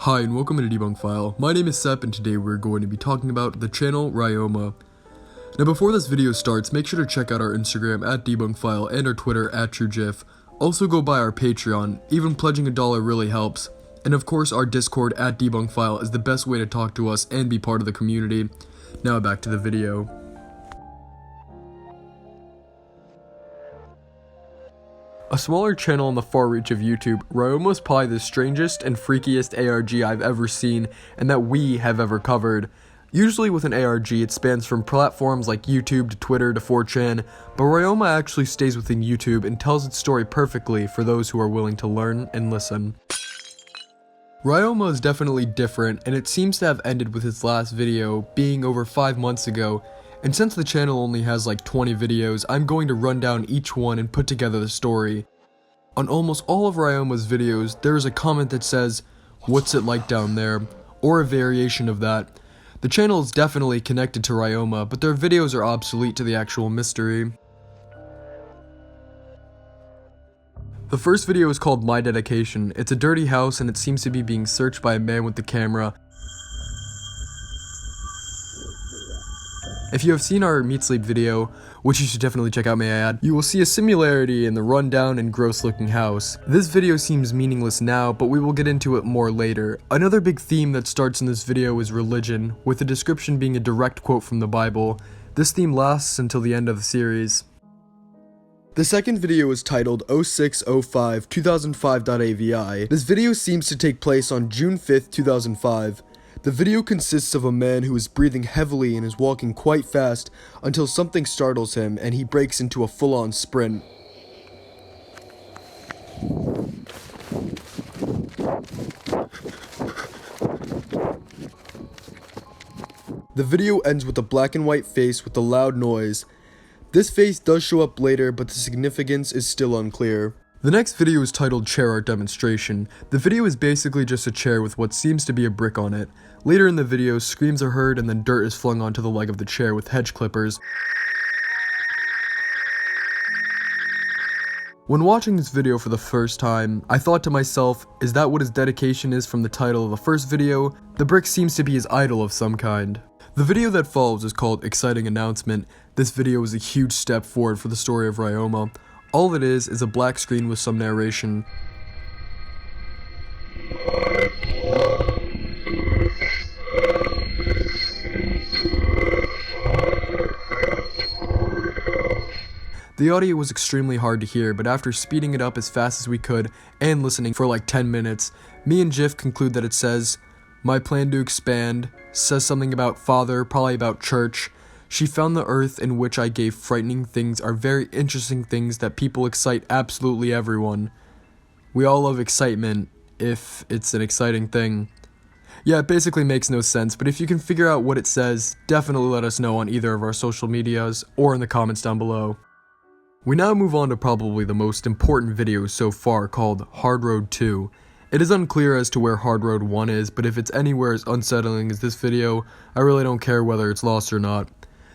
Hi and welcome to Debunk File. My name is Sep and today we're going to be talking about the channel Ryoma. Now before this video starts, make sure to check out our Instagram at Debunk File and our Twitter at Sep JIF. Also go by our Patreon, even pledging $1 really helps. And of course our Discord at Debunk File is the best way to talk to us and be part of the community. Now back to the video. A smaller channel on the far reach of YouTube, Ryoma is probably the strangest and freakiest ARG I've ever seen and that we have ever covered. Usually with an ARG it spans from platforms like YouTube to Twitter to 4chan, but Ryoma actually stays within YouTube and tells its story perfectly for those who are willing to learn and listen. Ryoma is definitely different, and it seems to have ended with its last video being over 5 months ago. And since the channel only has like 20 videos, I'm going to run down each one and put together the story. On almost all of Ryoma's videos, there is a comment that says, "What's it like down there?" or a variation of that. The channel is definitely connected to Ryoma, but their videos are obsolete to the actual mystery. The first video is called My Dedication. It's a dirty house and it seems to be being searched by a man with the camera. If you have seen our Meat Sleep video, which you should definitely check out may I add, you will see a similarity in the rundown and gross looking house. This video seems meaningless now, but we will get into it more later. Another big theme that starts in this video is religion, with the description being a direct quote from the Bible. This theme lasts until the end of the series. The second video is titled 0605 2005.avi. This video seems to take place on June 5th, 2005. The video consists of a man who is breathing heavily and is walking quite fast until something startles him and he breaks into a full-on sprint. The video ends with a black and white face with a loud noise. This face does show up later, but the significance is still unclear. The next video is titled Chair Art Demonstration. The video is basically just a chair with what seems to be a brick on it. Later in the video, screams are heard and then dirt is flung onto the leg of the chair with hedge clippers. When watching this video for the first time, I thought to myself, is that what his dedication is from the title of the first video? The brick seems to be his idol of some kind. The video that follows is called Exciting Announcement. This video is a huge step forward for the story of Ryoma. All it is a black screen with some narration. The audio was extremely hard to hear, but after speeding it up as fast as we could and listening for like 10 minutes, me and JIF conclude that it says, "My plan to expand," says something about father, probably about church. "She found the earth in which I gave frightening things are very interesting things that people excite absolutely everyone." We all love excitement, if it's an exciting thing. Yeah, it basically makes no sense, but if you can figure out what it says, definitely let us know on either of our social medias or in the comments down below. We now move on to probably the most important video so far, called Hard Road 2. It is unclear as to where Hard Road 1 is, but if it's anywhere as unsettling as this video, I really don't care whether it's lost or not.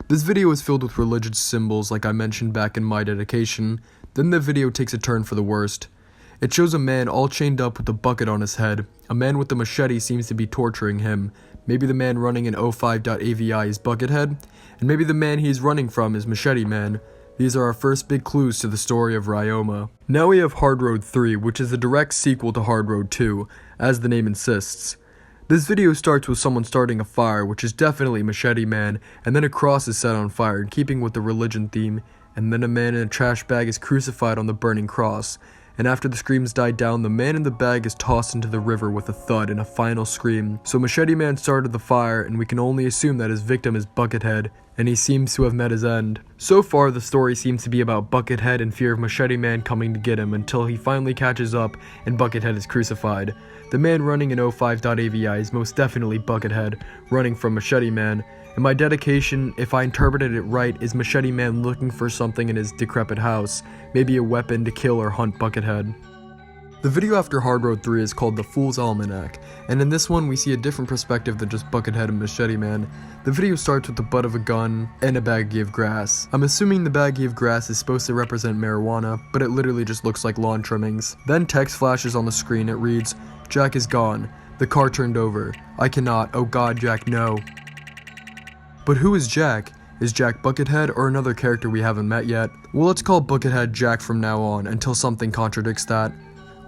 This video is filled with religious symbols like I mentioned back in My Dedication. Then the video takes a turn for the worst. It shows a man all chained up with a bucket on his head. A man with a machete seems to be torturing him. Maybe the man running in 05.avi is Buckethead, and maybe the man he's running from is Machete Man. These are our first big clues to the story of Ryoma. Now we have Hard Road 3, which is a direct sequel to Hard Road 2, as the name insists. This video starts with someone starting a fire, which is definitely Machete Man, and then a cross is set on fire in keeping with the religion theme, and then a man in a trash bag is crucified on the burning cross, and after the screams die down, the man in the bag is tossed into the river with a thud and a final scream. So Machete Man started the fire, and we can only assume that his victim is Buckethead, and he seems to have met his end. So far, the story seems to be about Buckethead in fear of Machete Man coming to get him until he finally catches up and Buckethead is crucified. The man running in 05.avi is most definitely Buckethead, running from Machete Man. And my dedication, if I interpreted it right, is Machete Man looking for something in his decrepit house, maybe a weapon to kill or hunt Buckethead. The video after Hard Road 3 is called The Fool's Almanac, and in this one we see a different perspective than just Buckethead and Machete Man. The video starts with the butt of a gun and a baggie of grass. I'm assuming the baggie of grass is supposed to represent marijuana, but it literally just looks like lawn trimmings. Then text flashes on the screen. It reads, "Jack is gone. The car turned over. I cannot. Oh god, Jack, no. But who is Jack? Is Jack Buckethead or another character we haven't met yet? Well, let's call Buckethead Jack from now on until something contradicts that.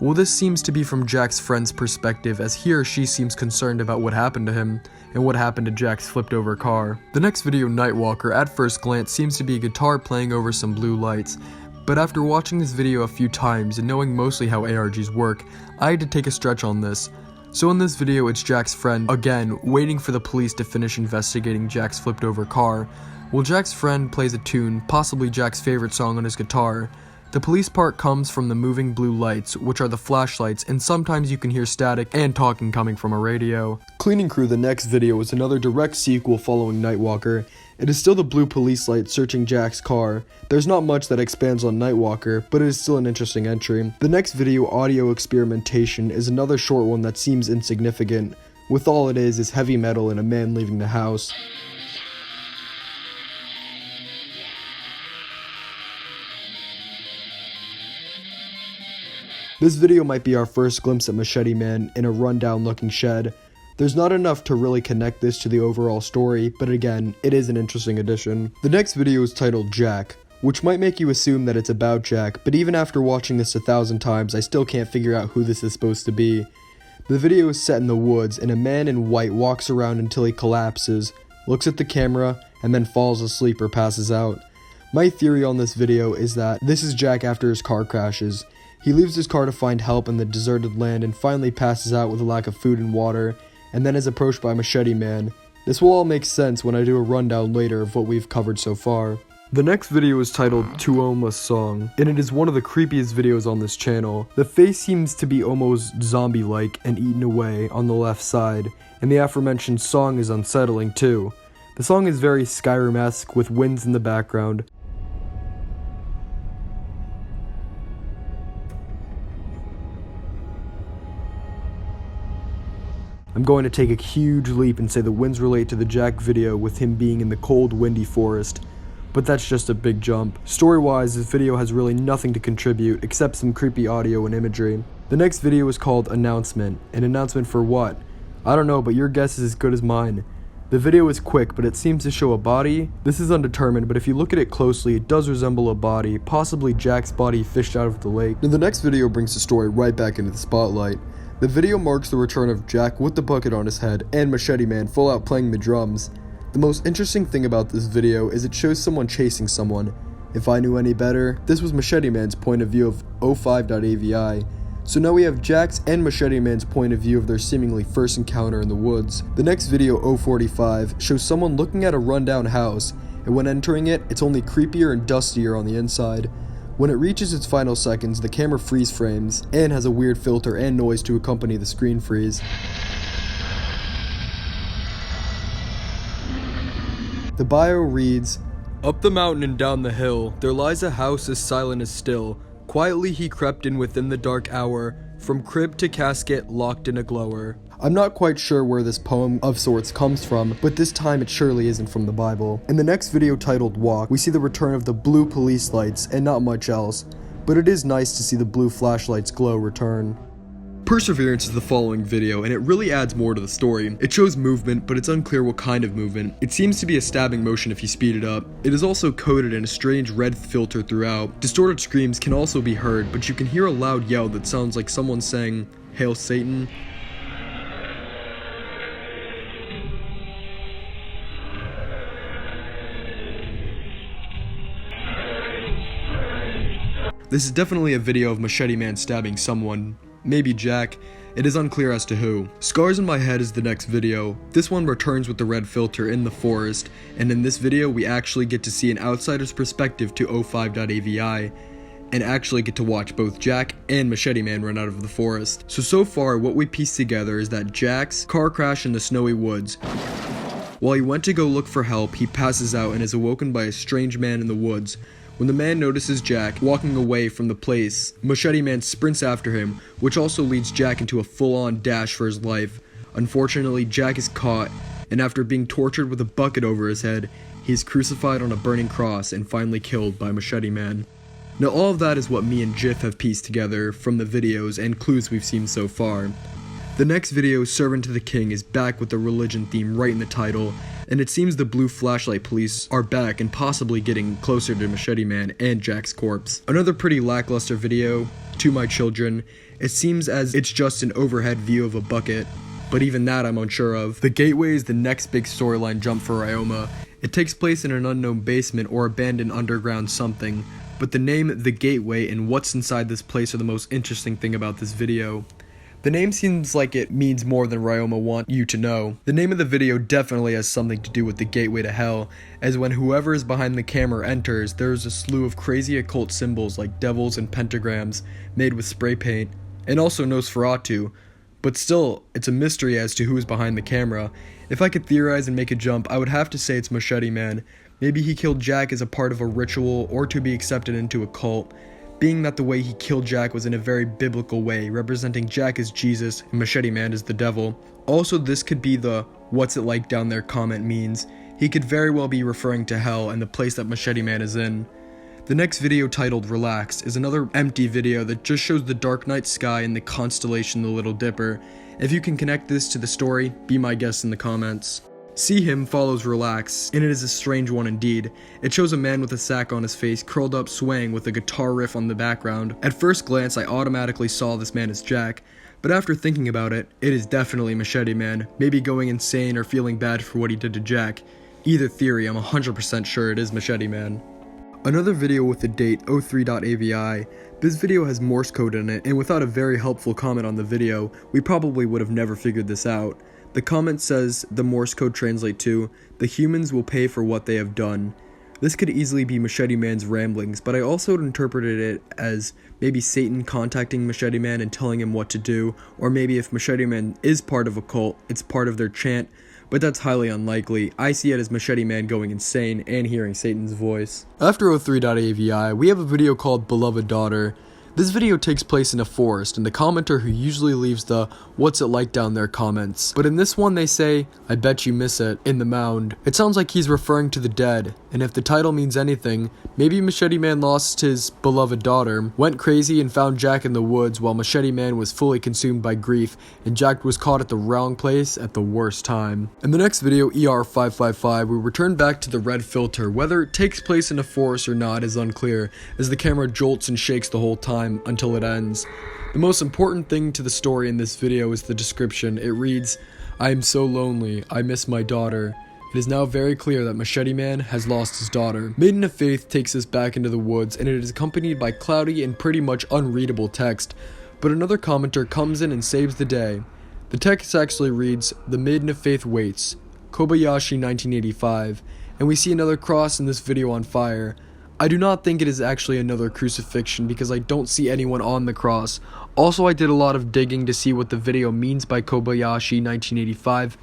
Well, this seems to be from Jack's friend's perspective, as he or she seems concerned about what happened to him and what happened to Jack's flipped over car. The next video, Nightwalker, at first glance seems to be a guitar playing over some blue lights, but after watching this video a few times and knowing mostly how ARGs work, I had to take a stretch on this. So in this video, it's Jack's friend, again, waiting for the police to finish investigating Jack's flipped over car. Well, Jack's friend plays a tune, possibly Jack's favorite song, on his guitar. The police part comes from the moving blue lights, which are the flashlights, and sometimes you can hear static and talking coming from a radio. Cleaning Crew, the next video, is another direct sequel following Nightwalker. It is still the blue police light searching Jack's car. There's not much that expands on Nightwalker, but it is still an interesting entry. The next video, Audio Experimentation, is another short one that seems insignificant, with all it is heavy metal and a man leaving the house. This video might be our first glimpse at Machete Man in a rundown looking shed. There's not enough to really connect this to the overall story, but again, it is an interesting addition. The next video is titled Jack, which might make you assume that it's about Jack, but even after watching this 1,000 times, I still can't figure out who this is supposed to be. The video is set in the woods, and a man in white walks around until he collapses, looks at the camera, and then falls asleep or passes out. My theory on this video is that this is Jack after his car crashes. He leaves his car to find help in the deserted land and finally passes out with a lack of food and water, and then is approached by Machete Man. This will all make sense when I do a rundown later of what we've covered so far. The next video is titled Tuoma's Song, and it is one of the creepiest videos on this channel. The face seems to be almost zombie-like and eaten away on the left side, and the aforementioned song is unsettling too. The song is very Skyrim-esque with winds in the background. I'm going to take a huge leap and say the winds relate to the Jack video with him being in the cold, windy forest. But that's just a big jump. Story-wise, this video has really nothing to contribute except some creepy audio and imagery. The next video is called Announcement. An announcement for what? I don't know, but your guess is as good as mine. The video is quick, but it seems to show a body. This is undetermined, but if you look at it closely, it does resemble a body, possibly Jack's body fished out of the lake. Now, the next video brings the story right back into the spotlight. The video marks the return of Jack with the bucket on his head and Machete Man full out playing the drums. The most interesting thing about this video is it shows someone chasing someone. If I knew any better, this was Machete Man's point of view of 05.avi. So now we have Jack's and Machete Man's point of view of their seemingly first encounter in the woods. The next video, 045, shows someone looking at a rundown house, and when entering it, it's only creepier and dustier on the inside. When it reaches its final seconds, the camera freeze frames, and has a weird filter and noise to accompany the screen freeze. The bio reads, "Up the mountain and down the hill, there lies a house as silent as still. Quietly he crept in within the dark hour, from crib to casket locked in a glower." I'm not quite sure where this poem of sorts comes from, but this time it surely isn't from the Bible. In the next video titled Walk, we see the return of the blue police lights and not much else, but it is nice to see the blue flashlights glow return. Perseverance is the following video, and it really adds more to the story. It shows movement, but it's unclear what kind of movement. It seems to be a stabbing motion if you speed it up. It is also coated in a strange red filter throughout. Distorted screams can also be heard, but you can hear a loud yell that sounds like someone saying, "Hail Satan." This is definitely a video of Machete Man stabbing someone. Maybe Jack. It is unclear as to who. Scars in My Head is the next video. This one returns with the red filter in the forest, and in this video we actually get to see an outsider's perspective to 05.avi, and actually get to watch both Jack and Machete Man run out of the forest. So far what we piece together is that Jack's car crash in the snowy woods. While he went to go look for help, he passes out and is awoken by a strange man in the woods. When the man notices Jack walking away from the place, Machete Man sprints after him, which also leads Jack into a full-on dash for his life. Unfortunately, Jack is caught, and after being tortured with a bucket over his head, he is crucified on a burning cross and finally killed by Machete Man. Now all of that is what me and JIF have pieced together from the videos and clues we've seen so far. The next video, Servant to the King, is back with the religion theme right in the title, and it seems the blue flashlight police are back and possibly getting closer to Machete Man and Jack's corpse. Another pretty lackluster video, To My Children. It seems as it's just an overhead view of a bucket, but even that I'm unsure of. The Gateway is the next big storyline jump for Ryoma. It takes place in an unknown basement or abandoned underground something, but the name The Gateway and what's inside this place are the most interesting thing about this video. The name seems like it means more than Ryoma want you to know. The name of the video definitely has something to do with the gateway to hell, as when whoever is behind the camera enters, there is a slew of crazy occult symbols like devils and pentagrams made with spray paint, and also Nosferatu, but still, it's a mystery as to who is behind the camera. If I could theorize and make a jump, I would have to say it's Machete Man. Maybe he killed Jack as a part of a ritual or to be accepted into a cult, being that the way he killed Jack was in a very biblical way, representing Jack as Jesus and Machete Man as the devil. Also, this could be the "what's it like down there" comment means. He could very well be referring to hell and the place that Machete Man is in. The next video, titled Relaxed, is another empty video that just shows the dark night sky and the constellation the Little Dipper. If you can connect this to the story, be my guest in the comments. See Him follows Relax, and it is a strange one indeed. It shows a man with a sack on his face, curled up swaying with a guitar riff on the background. At first glance, I automatically saw this man as Jack, but after thinking about it, it is definitely Machete Man, maybe going insane or feeling bad for what he did to Jack. Either theory, I'm 100% sure it is Machete Man. Another video with the date 03.avi. This video has Morse code in it, and without a very helpful comment on the video, we probably would have never figured this out. The comment says the Morse code translate to, "The humans will pay for what they have done." This could easily be Machete Man's ramblings, but I also interpreted it as maybe Satan contacting Machete Man and telling him what to do, or maybe if Machete Man is part of a cult, it's part of their chant, but that's highly unlikely. I see it as Machete Man going insane and hearing Satan's voice. After 03.avi, we have a video called Beloved Daughter. This video takes place in a forest, and the commenter who usually leaves the "what's it like down there" comments. But in this one they say, "I bet you miss it," in the mound. It sounds like he's referring to the dead, and if the title means anything, maybe Machete Man lost his beloved daughter, went crazy and found Jack in the woods while Machete Man was fully consumed by grief, and Jack was caught at the wrong place at the worst time. In the next video, ER555, we return back to the red filter. Whether it takes place in a forest or not is unclear, as the camera jolts and shakes the whole time until it ends. The most important thing to the story in this video is the description. It reads, "I am so lonely, I miss my daughter." It is now very clear that Machete Man has lost his daughter. Maiden of Faith takes us back into the woods, and it is accompanied by cloudy and pretty much unreadable text, but another commenter comes in and saves the day. The text actually reads, "The Maiden of Faith waits, Kobayashi 1985, and we see another cross in this video on fire. I do not think it is actually another crucifixion because I don't see anyone on the cross. Also, I did a lot of digging to see what the video means by Kobayashi 1985,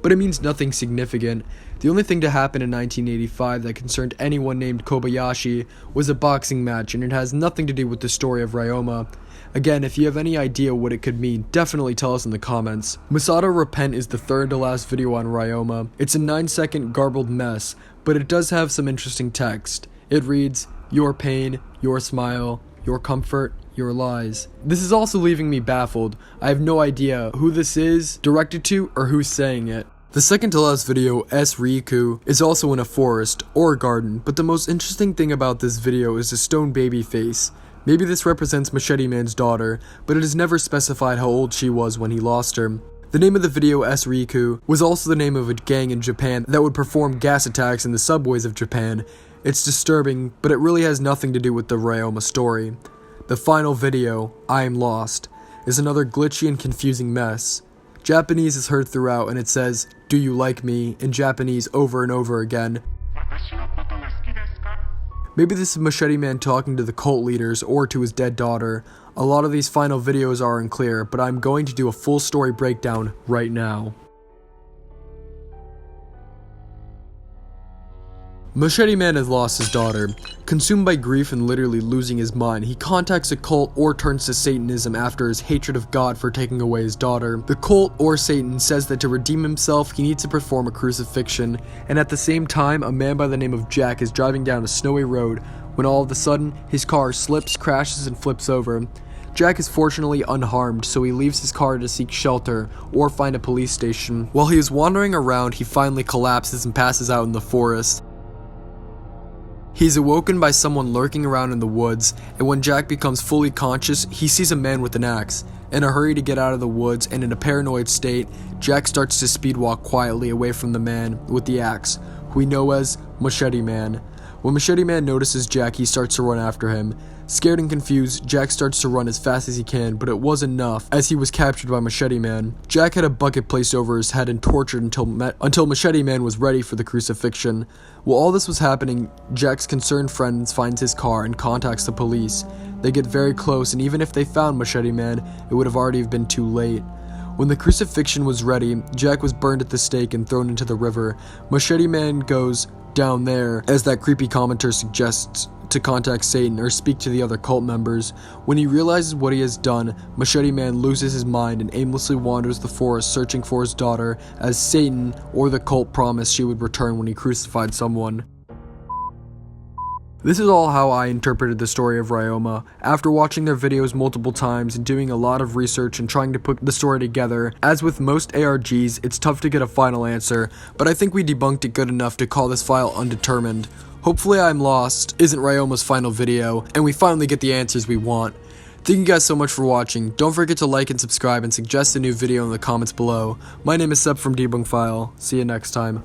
but it means nothing significant. The only thing to happen in 1985 that concerned anyone named Kobayashi was a boxing match, and it has nothing to do with the story of Ryoma. Again, if you have any idea what it could mean, definitely tell us in the comments. Masato Repent is the third to last video on Ryoma. It's a 9-second garbled mess, but it does have some interesting text. It reads, "Your pain, your smile, your comfort, your lies." This is also leaving me baffled. I have no idea who this is directed to or who's saying it. The second to last video, S Riku, is also in a forest or a garden, but the most interesting thing about this video is the stone baby face. Maybe this represents Machete Man's daughter, but it is never specified how old she was when he lost her. The name of the video, S Riku, was also the name of a gang in Japan that would perform gas attacks in the subways of Japan. It's disturbing, but it really has nothing to do with the Ryoma story. The final video, I Am Lost, is another glitchy and confusing mess. Japanese is heard throughout, and it says, "Do you like me?" in Japanese over and over again. Maybe this is Machete Man talking to the cult leaders or to his dead daughter. A lot of these final videos are unclear, but I'm going to do a full story breakdown right now. Machete Man has lost his daughter. Consumed by grief and literally losing his mind, he contacts a cult or turns to Satanism after his hatred of God for taking away his daughter. The cult or Satan says that to redeem himself, he needs to perform a crucifixion, and at the same time, a man by the name of Jack is driving down a snowy road when all of a sudden, his car slips, crashes, and flips over. Jack is fortunately unharmed, so he leaves his car to seek shelter or find a police station. While he is wandering around, he finally collapses and passes out in the forest. He's awoken by someone lurking around in the woods, and when Jack becomes fully conscious, he sees a man with an axe. In a hurry to get out of the woods and in a paranoid state, Jack starts to speedwalk quietly away from the man with the axe, who we know as Machete Man. When Machete Man notices Jack, he starts to run after him. Scared and confused, Jack starts to run as fast as he can, but it wasn't enough, as he was captured by Machete Man. Jack had a bucket placed over his head and tortured until Machete Man was ready for the crucifixion. While all this was happening, Jack's concerned friend finds his car and contacts the police. They get very close, and even if they found Machete Man, it would have already been too late. When the crucifixion was ready, Jack was burned at the stake and thrown into the river. Machete Man goes down there, as that creepy commenter suggests, to contact Satan or speak to the other cult members. When he realizes what he has done, Machete Man loses his mind and aimlessly wanders the forest searching for his daughter, as Satan or the cult promised she would return when he crucified someone. This is all how I interpreted the story of Ryoma. After watching their videos multiple times and doing a lot of research and trying to put the story together, as with most ARGs, it's tough to get a final answer, but I think we debunked it good enough to call this file undetermined. Hopefully I'm Lost isn't Ryoma's final video, and we finally get the answers we want. Thank you guys so much for watching. Don't forget to like and subscribe and suggest a new video in the comments below. My name is Sep from Debunk File. See you next time.